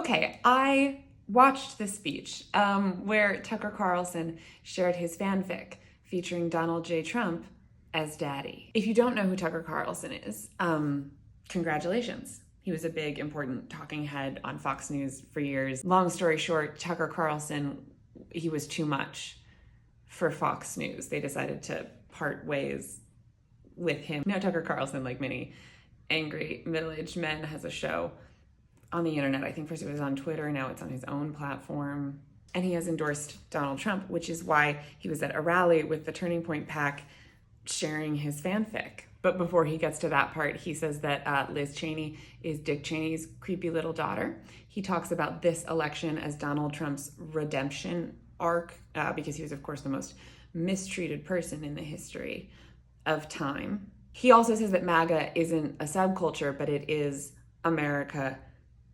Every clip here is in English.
Okay, I watched the speech where Tucker Carlson shared his fanfic featuring Donald J. Trump as daddy. If you don't know who Tucker Carlson is, congratulations. He was a big, important talking head on Fox News for years. Long story short, Tucker Carlson, he was too much for Fox News. They decided to part ways with him. Now Tucker Carlson, like many angry middle-aged men, has a show on the internet. I think first it was on Twitter, now it's on his own platform. And he has endorsed Donald Trump, which is why he was at a rally with the Turning Point PAC sharing his fanfic. But before he gets to that part, he says that Liz Cheney is Dick Cheney's creepy little daughter. He talks about this election as Donald Trump's redemption arc, because he was, of course, the most mistreated person in the history of time. He also says that MAGA isn't a subculture, but it is America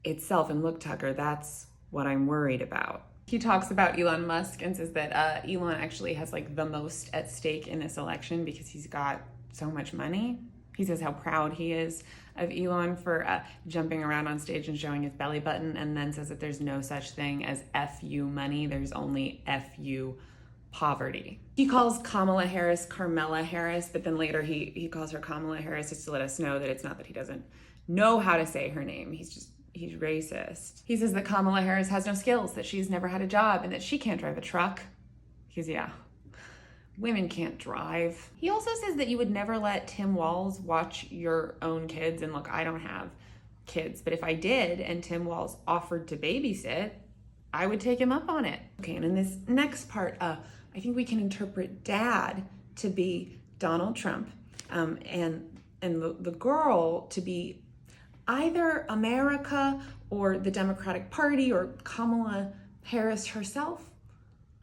itself. And look, Tucker, that's what I'm worried about. He talks about Elon Musk and says that Elon actually has like the most at stake in this election because he's got so much money. He says how proud he is of Elon for jumping around on stage and showing his belly button, and then says that there's no such thing as FU money, there's only FU poverty. He calls Kamala Harris Carmela Harris, but then later he calls her Kamala Harris just to let us know that it's not that he doesn't know how to say her name, he's racist. He says that Kamala Harris has no skills, that she's never had a job, and that she can't drive a truck. Because yeah, women can't drive. He also says that you would never let Tim Walz watch your own kids. And look, I don't have kids, but if I did and Tim Walz offered to babysit, I would take him up on it. Okay, and in this next part, I think we can interpret dad to be Donald Trump, and the girl to be either America or the Democratic Party or Kamala Harris herself.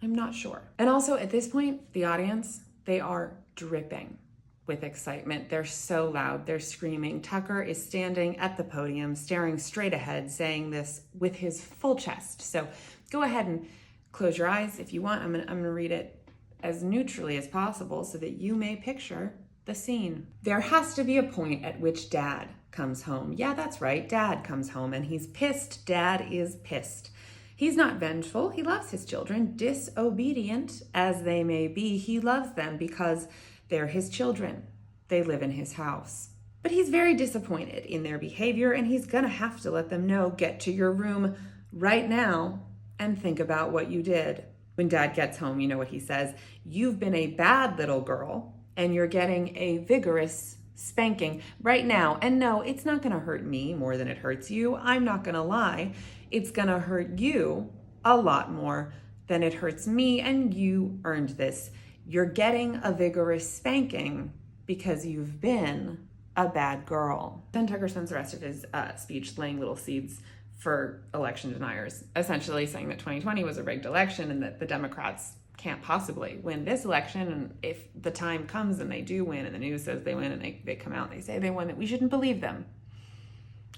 I'm not sure. And also at this point, the audience, they are dripping with excitement. They're so loud, they're screaming. Tucker is standing at the podium, staring straight ahead, saying this with his full chest. So go ahead and close your eyes if you want. I'm gonna read it as neutrally as possible so that you may picture the scene. There has to be a point at which dad comes home. Yeah, that's right, dad comes home and he's pissed. Dad is pissed. He's not vengeful. He loves his children, disobedient as they may be. He loves them because they're his children. They live in his house. But he's very disappointed in their behavior, and he's gonna have to let them know, get to your room right now and think about what you did. When dad gets home, you know what he says? You've been a bad little girl, and you're getting a vigorous spanking right now. And no, it's not gonna hurt me more than it hurts you. I'm not gonna lie. It's gonna hurt you a lot more than it hurts me, and you earned this. You're getting a vigorous spanking because you've been a bad girl. Then Tucker spends the rest of his speech laying little seeds for election deniers, essentially saying that 2020 was a rigged election and that the Democrats can't possibly win this election. And if the time comes and they do win and the news says they win and they come out and they say they won, that we shouldn't believe them.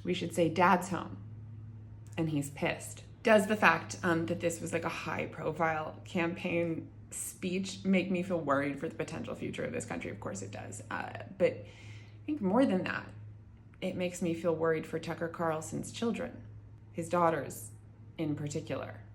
We should say dad's home and he's pissed. Does the fact that this was like a high profile campaign speech make me feel worried for the potential future of this country? Of course it does. But I think more than that, it makes me feel worried for Tucker Carlson's children, his daughters in particular.